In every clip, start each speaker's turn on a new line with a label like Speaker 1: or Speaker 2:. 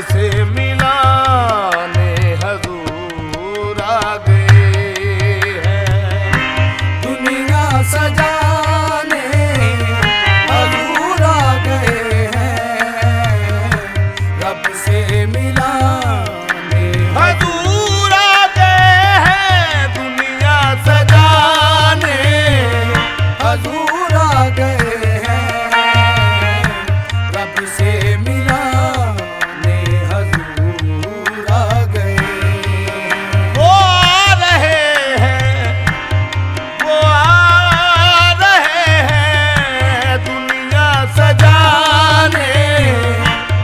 Speaker 1: से मिलाने हजूर आ गए हैं।
Speaker 2: दुनिया सजाने हजूर आ गए हैं, रब से मिलाने
Speaker 1: हजूर आ गए हैं। दुनिया सजाने
Speaker 2: हजूर आ गए हैं, रब से मिलाने हजूर आ गए।
Speaker 1: वो आ रहे हैं, वो आ रहे हैं। दुनिया सजाने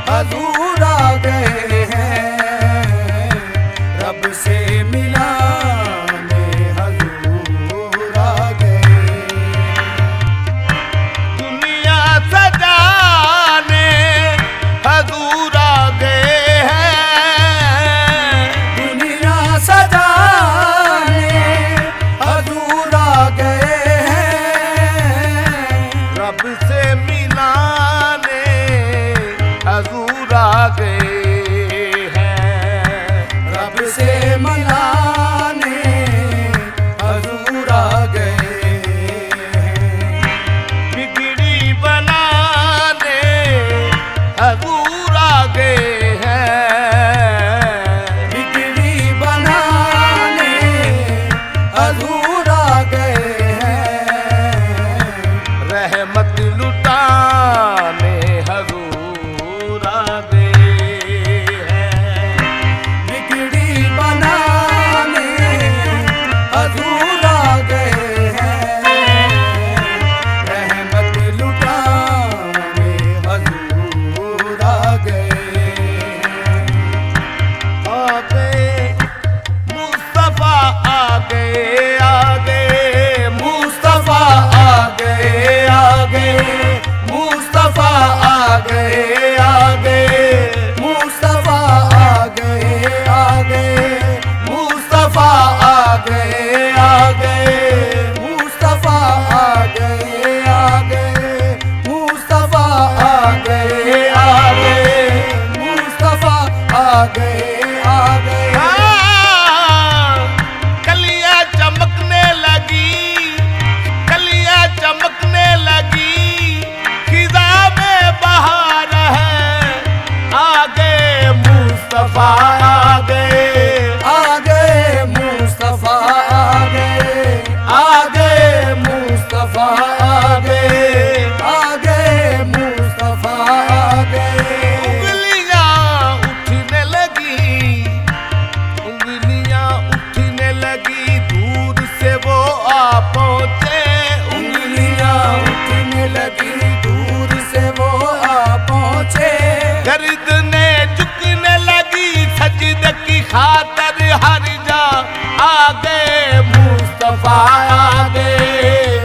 Speaker 2: हजूर आ गए हैं, रब से मिलाने हजूर आ गए।
Speaker 1: दुनिया सजाने हजूर आ गए हैं।
Speaker 2: दुनिया सजाने हजूर आ गए हैं,
Speaker 1: रब से मिलाने हजूर आ गए हैं।
Speaker 2: रब से मिलाने हजूर आ गए हैं।
Speaker 1: बिगड़ी बनाने हजूर आ गए हैं।
Speaker 2: बिगड़ी बनाने हजूर आ गए हैं,
Speaker 1: रहमत लुटाने हजूर आ गए हैं।
Speaker 2: बिगड़ी बनाने हजूर आ गए हैं, रहमत लुटाने हजूर आ गए।
Speaker 1: आ गए मुस्तफा, आ गए, आ गए
Speaker 2: मुस्तफा आ गए, आ गए मुस्तफा आ गए, आ गए मुस्तफा आ गए, आ गए मुस्तफा आ गए, आ गए मुस्तफा आ गए, आ गए मुस्तफा आ गए, आ गए मुस्तफा आ गए, आ गए।
Speaker 1: कलियां चमकने लगी, कलियां चमकने लगी। खिजा में बहार है। आ गए मुस्तफा, आ गए,
Speaker 2: आ गए मुस्तफा आ गए, आ गए मुस्तफा आ गए, आ गए मुस्तफा आ गए।
Speaker 1: उंगलियां उठने लगी, उंगलियां उठने लगी। दूर से वो आ पहुंचे।
Speaker 2: उंगलियां उठने लगी, दूर से वो आ पहुंचे।
Speaker 1: गर्दने झुकने लगी, सजदे की खातर हर जा। आ गए मुस्तफा, आ गए,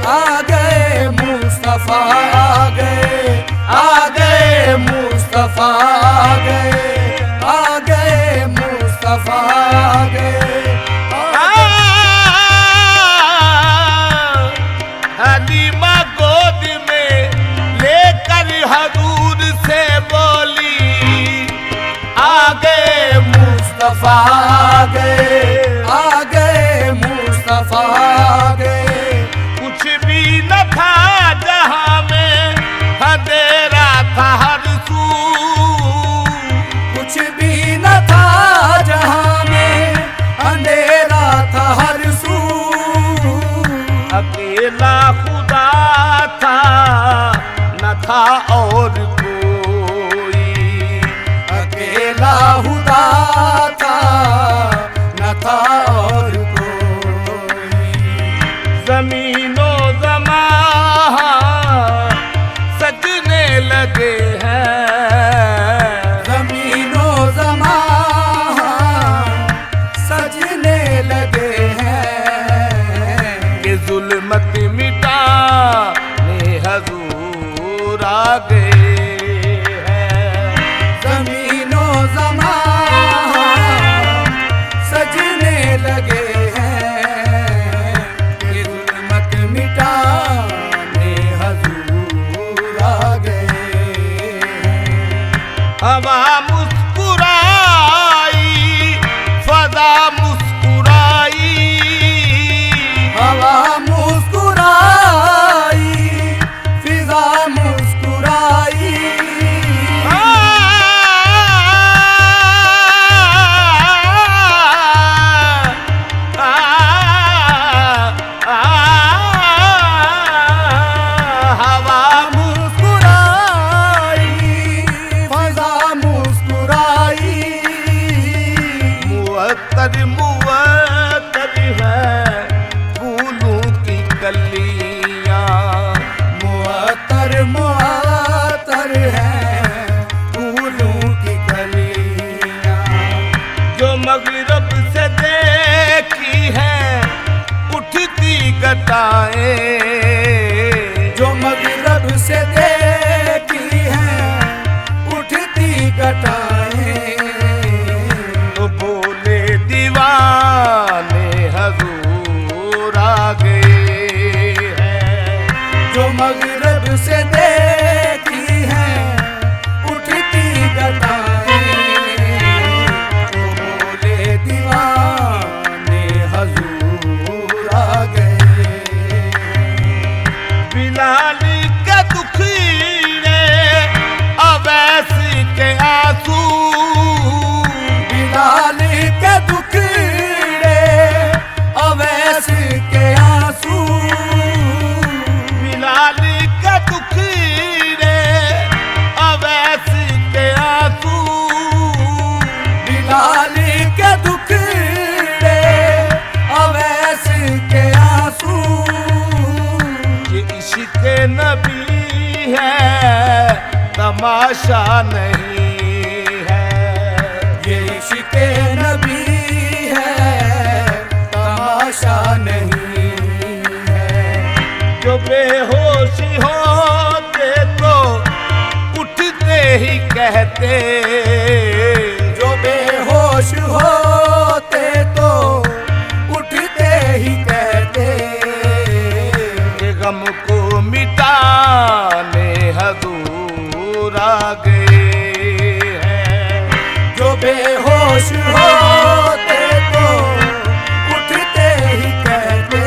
Speaker 2: आ गए मुस्तफा आ गए, आ गए मुस्तफा आ गए, आ गए मुस्तफा आ गए।
Speaker 1: हलीमा गोद में लेकर हजूर से बोली। आ गए
Speaker 2: मुस्तफा आ गए, आ गए मुस्तफा आ गए।
Speaker 1: कुछ भी न था जहां में, अंधेरा था हर सू।
Speaker 2: कुछ भी न था जहां में, अंधेरा था हर सू।
Speaker 1: अकेला खुदा था, न था और कोई।
Speaker 2: अकेला खुदा था, न था और कोई।
Speaker 1: जमीनो ज़मान सजने लगे हैं।
Speaker 2: ज़मीनो ज़मान सजने लगे हैं,
Speaker 1: कि जुल्मत मिटाने हजूर आ गए हैं।
Speaker 2: ज़मीनो ज़मान सजने लगे हैं, कि जुल्मत मिटाने हजूर आ गए हैं।
Speaker 1: हवा मुस्कुरा तमाशा नहीं है।
Speaker 2: ये इश्क़े नबी है, तमाशा नहीं है।
Speaker 1: जो बेहोश होते तो उठते ही कहते,
Speaker 2: जो बेहोश होते तो उठते ही कहते,
Speaker 1: कि गम को मिटाने हजूर आ गए हैं।
Speaker 2: जो बेहोश होते तो उठते ही कहते,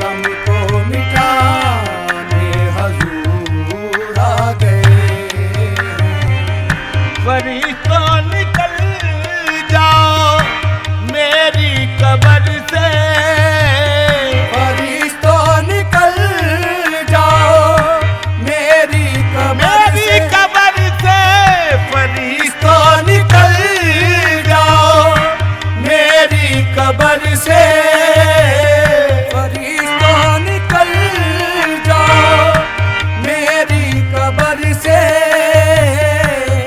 Speaker 2: गम को मिटाने हजूर आ गए।
Speaker 1: फरिश्तों निकल जाओ मेरी कब्र से,
Speaker 2: फरिश्तों निकल जाओ मेरी कब्र से,
Speaker 1: कब्र से फरिश्तों
Speaker 2: तो निकल जाओ मेरी कब्र से, फरिश्तों निकल जाओ मेरी कब्र से,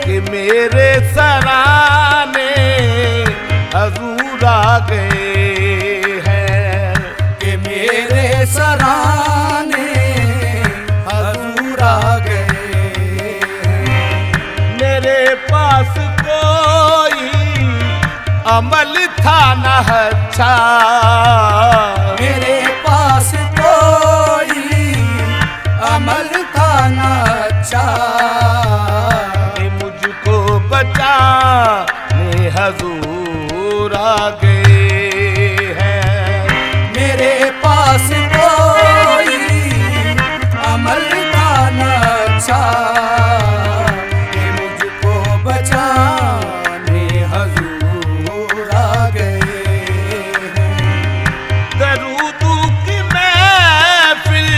Speaker 1: कि मेरे सराने हजूर आ गए हैं।
Speaker 2: कि मेरे सराने हजूर आ गए हैं।
Speaker 1: मेरे पास कोई अमल था न अच्छा,
Speaker 2: मेरे पास कोई अमल था न अच्छा,
Speaker 1: कि मुझको बचाने हजूर आ गए हैं।
Speaker 2: मेरे पास कोई अमल का न अच्छा, कि मुझको बचाने हजूर आ गए हैं।
Speaker 1: दरूदू की महफिल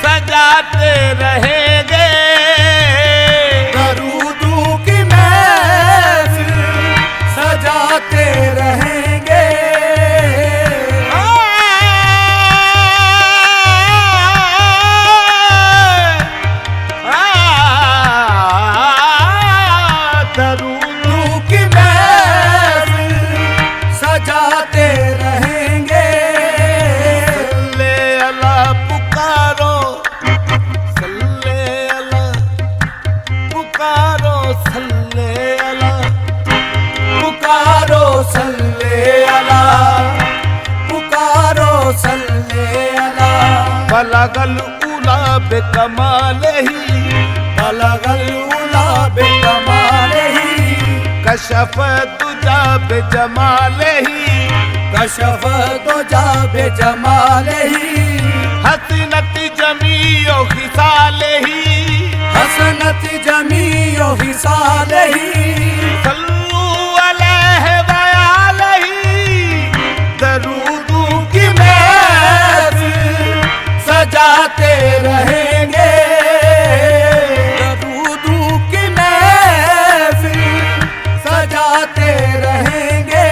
Speaker 1: सजाते रहेंगे,
Speaker 2: दरूदों की महफिल सजाते रहेंगे।
Speaker 1: दरूदू
Speaker 2: की महफिल सजाते रहेंगे।
Speaker 1: सल्ले अला पुकारो, सल्ले अला पुकारो, सल्ले अला
Speaker 2: पुकारो सल्ले अला, पुकारो सल्ले अला,
Speaker 1: बलगल उला बेकमालही,
Speaker 2: बलगल उला बेकमालही,
Speaker 1: कशफ दुजा बेजमालही,
Speaker 2: कशफ दुजा बेजमालही,
Speaker 1: हसनत जमीओ खिसालही,
Speaker 2: हसनत जमीओ हिसालही,
Speaker 1: सल्लू अलैहि वआलही। दरूदू की
Speaker 2: महफिल सजाते रहेंगे। दरूदों की महफिल सजाते रहेंगे।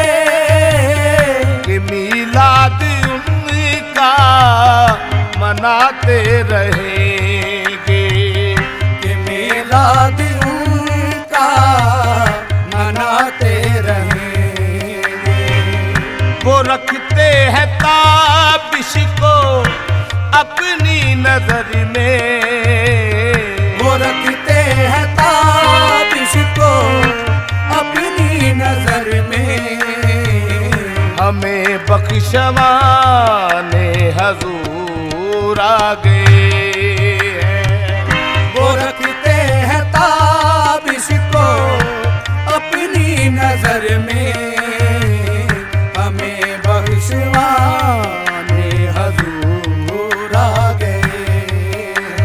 Speaker 1: कि मीलाद उनका मनाते रहेंगे,
Speaker 2: कि मीलाद उनका मनाते रहेंगे।
Speaker 1: वो रखते हैं ताबिश को अपनी नजर में,
Speaker 2: वो रखते हैं ताबिश को अपनी नजर में,
Speaker 1: हमें बख्शवाने हजूर आ गए हैं।
Speaker 2: वो रखते हैं ताबिश को अपनी नजर में, हमें बख्शवाने हजूर आ गए हैं।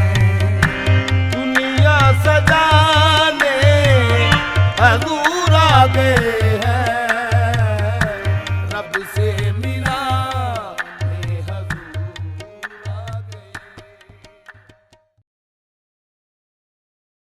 Speaker 1: दुनिया सजाने हजूर आ गए हैं। रब से मिला